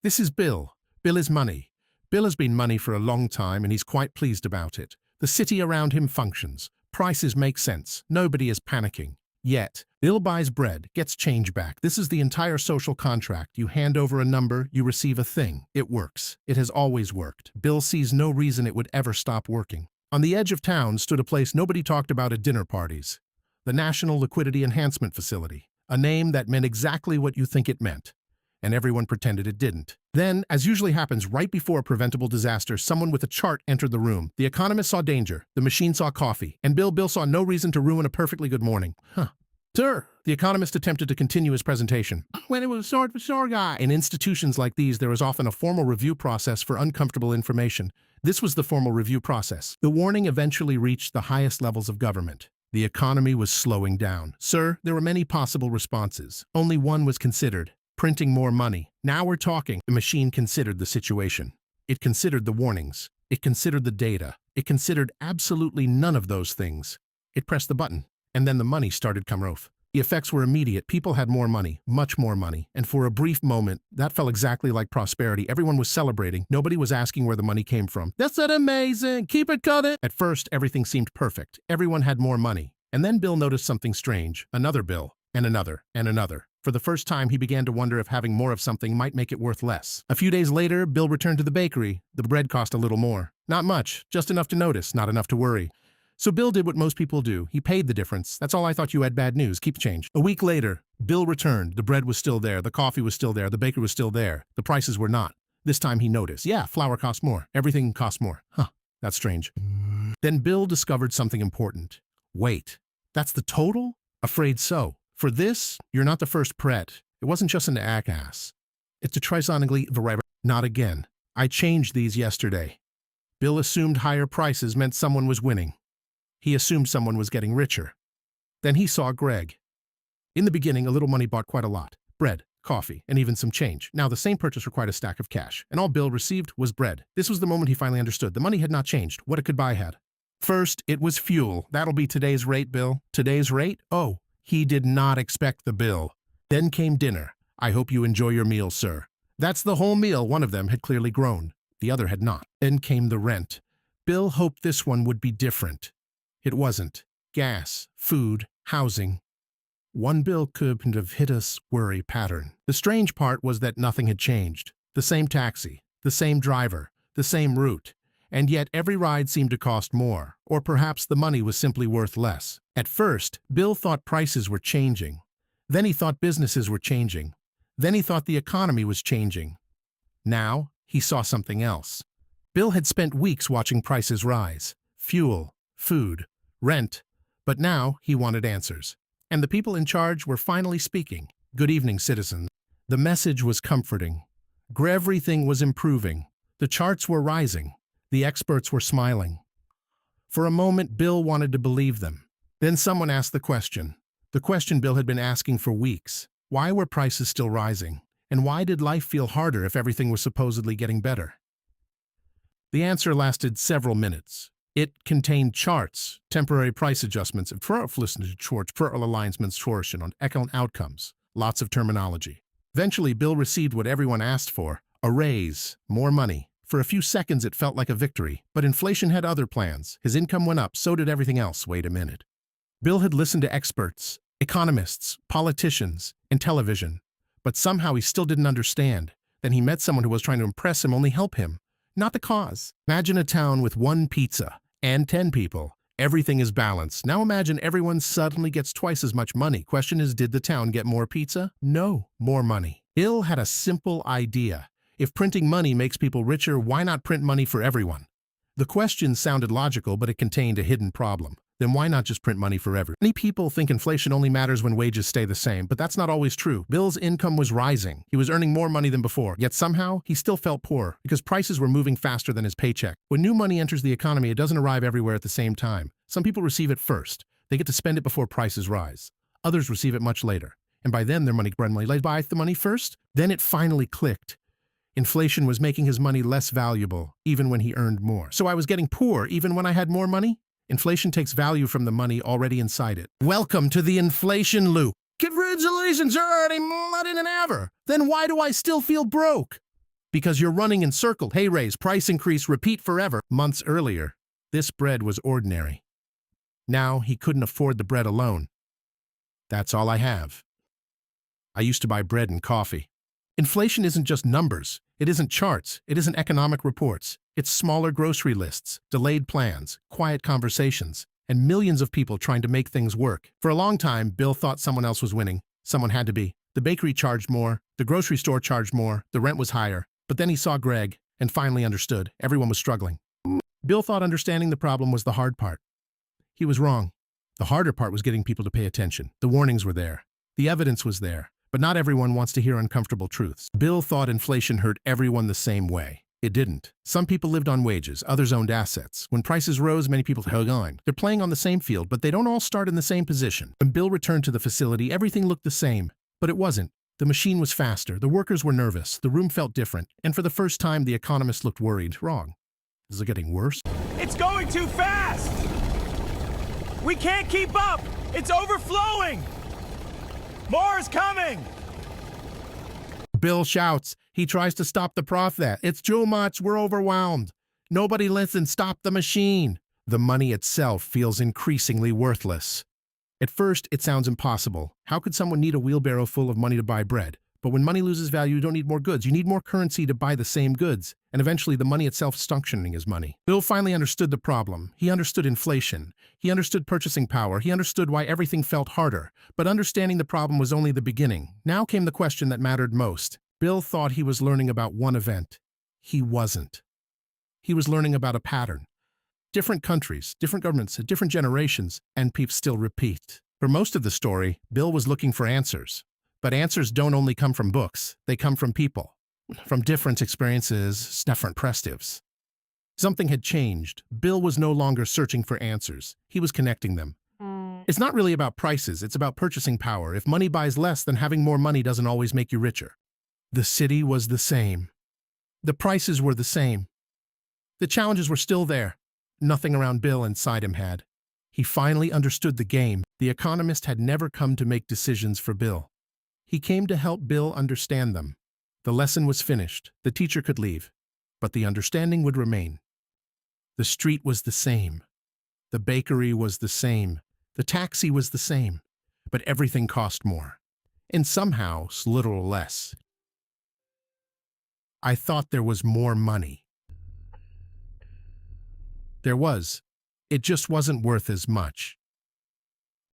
This is Bill. Bill is money. Bill has been money for a long time and he's quite pleased about it. The city around him functions. Prices make sense. Nobody is panicking. Yet, Bill buys bread, gets change back. This is the entire social contract. You hand over a number, you receive a thing. It works. It has always worked. Bill sees no reason it would ever stop working. On the edge of town stood a place nobody talked about at dinner parties. The National Liquidity Enhancement Facility. A name that meant exactly what you think it meant. And everyone pretended it didn't. Then, as usually happens right before a preventable disaster, someone with a chart entered the room. The economist saw danger, the machine saw coffee, and Bill saw no reason to ruin a perfectly good morning. Sir, the economist attempted to continue his presentation. When it was sort for sure guy. In institutions like these, there is often a formal review process for uncomfortable information. This was the formal review process. The warning eventually reached the highest levels of government. The economy was slowing down. Sir, there were many possible responses. Only one was considered. Printing more money. Now we're talking. The machine considered the situation. It considered the warnings. It considered the data. It considered absolutely none of those things. It pressed the button, and then the money started come off. The effects were immediate. People had more money, much more money, and for a brief moment, that felt exactly like prosperity. Everyone was celebrating. Nobody was asking where the money came from. That's it, amazing. Keep it coming. At first, everything seemed perfect. Everyone had more money. And then Bill noticed something strange. Another bill, and another, and another. For the first time, he began to wonder if having more of something might make it worth less. A few days later, Bill returned to the bakery. The bread cost a little more. Not much, just enough to notice, not enough to worry. So Bill did what most people do. He paid the difference. That's all. I thought you had bad news. Keep change. A week later, Bill returned. The bread was still there. The coffee was still there. The baker was still there. The prices were not. This time he noticed. Yeah, flour costs more. Everything costs more. That's strange. Then Bill discovered something important. Wait, that's the total? Afraid so. For this, you're not the first pret. It wasn't just an jackass. It's a trisonally variable. Not again. I changed these yesterday. Bill assumed higher prices meant someone was winning. He assumed someone was getting richer. Then he saw Greg. In the beginning, a little money bought quite a lot. Bread, coffee, and even some change. Now the same purchase required a stack of cash, and all Bill received was bread. This was the moment he finally understood. The money had not changed. What it could buy had. First, it was fuel. That'll be today's rate, Bill. Today's rate? Oh. He did not expect the bill. Then came dinner. I hope you enjoy your meal, sir. That's the whole meal. One of them had clearly grown. The other had not. Then came the rent. Bill hoped this one would be different. It wasn't. Gas, food, housing. One bill couldn't have hit us worry pattern. The strange part was that nothing had changed. The same taxi, the same driver, the same route. And yet every ride seemed to cost more, or perhaps the money was simply worth less. At first, Bill thought prices were changing. Then he thought businesses were changing. Then he thought the economy was changing. Now, he saw something else. Bill had spent weeks watching prices rise. Fuel, food, rent. But now, he wanted answers. And the people in charge were finally speaking. Good evening, citizens. The message was comforting. Everything was improving. The charts were rising. The experts were smiling. For a moment, Bill wanted to believe them. Then someone asked the question Bill had been asking for weeks. Why were prices still rising? And why did life feel harder if everything was supposedly getting better? The answer lasted several minutes. It contained charts, temporary price adjustments, and alignments, and excellent outcomes. Lots of terminology. Eventually, Bill received what everyone asked for, a raise, more money. For a few seconds, it felt like a victory, but inflation had other plans. His income went up, so did everything else. Wait a minute. Bill had listened to experts, economists, politicians, and television, but somehow he still didn't understand. Then he met someone who was trying to impress him, only help him, not the cause. Imagine a town with one pizza and 10 people. Everything is balanced. Now imagine everyone suddenly gets twice as much money. Question is, did the town get more pizza? No, more money. Bill had a simple idea. If printing money makes people richer, why not print money for everyone? The question sounded logical, but it contained a hidden problem. Then why not just print money for everyone? Many people think inflation only matters when wages stay the same, but that's not always true. Bill's income was rising. He was earning more money than before, yet somehow he still felt poor because prices were moving faster than his paycheck. When new money enters the economy, it doesn't arrive everywhere at the same time. Some people receive it first. They get to spend it before prices rise. Others receive it much later, and by then their money buys the money first. Then it finally clicked. Inflation was making his money less valuable, even when he earned more. So I was getting poor even when I had more money? Inflation takes value from the money already inside it. Welcome to the inflation loop. Congratulations, you're earning more money than ever. Then why do I still feel broke? Because you're running in circles. Hey, raise, price increase, repeat forever. Months earlier, this bread was ordinary. Now he couldn't afford the bread alone. That's all I have. I used to buy bread and coffee. Inflation isn't just numbers. It isn't charts. It isn't economic reports. It's smaller grocery lists, delayed plans, quiet conversations, and millions of people trying to make things work. For a long time, Bill thought someone else was winning. Someone had to be. The bakery charged more, the grocery store charged more, the rent was higher. But then he saw Greg and finally understood. Everyone was struggling. Bill thought understanding the problem was the hard part. He was wrong. The harder part was getting people to pay attention. The warnings were there. The evidence was there. But not everyone wants to hear uncomfortable truths. Bill thought inflation hurt everyone the same way. It didn't. Some people lived on wages, others owned assets. When prices rose, many people hung on. They're playing on the same field, but they don't all start in the same position. When Bill returned to the facility, everything looked the same. But it wasn't. The machine was faster, the workers were nervous, the room felt different, and for the first time the economist looked worried. Wrong. Is it getting worse? It's going too fast! We can't keep up! It's overflowing! More is coming! Bill shouts. He tries to stop the profit. It's too much, we're overwhelmed. Nobody listens, stop the machine. The money itself feels increasingly worthless. At first, it sounds impossible. How could someone need a wheelbarrow full of money to buy bread? But when money loses value, you don't need more goods. You need more currency to buy the same goods. And eventually, the money itself is functioning as money. Bill finally understood the problem. He understood inflation. He understood purchasing power. He understood why everything felt harder. But understanding the problem was only the beginning. Now came the question that mattered most. Bill thought he was learning about one event. He wasn't. He was learning about a pattern. Different countries, different governments, different generations, and people still repeat. For most of the story, Bill was looking for answers. But answers don't only come from books, they come from people. From different experiences, different perspectives. Something had changed. Bill was no longer searching for answers. He was connecting them. It's not really about prices, it's about purchasing power. If money buys less, then having more money doesn't always make you richer. The city was the same. The prices were the same. The challenges were still there. Nothing around Bill inside him had. He finally understood the game. The economist had never come to make decisions for Bill. He came to help Bill understand them. The lesson was finished. The teacher could leave, but the understanding would remain. The street was the same. The bakery was the same. The taxi was the same. But everything cost more. And somehow, little less. I thought there was more money. There was. It just wasn't worth as much.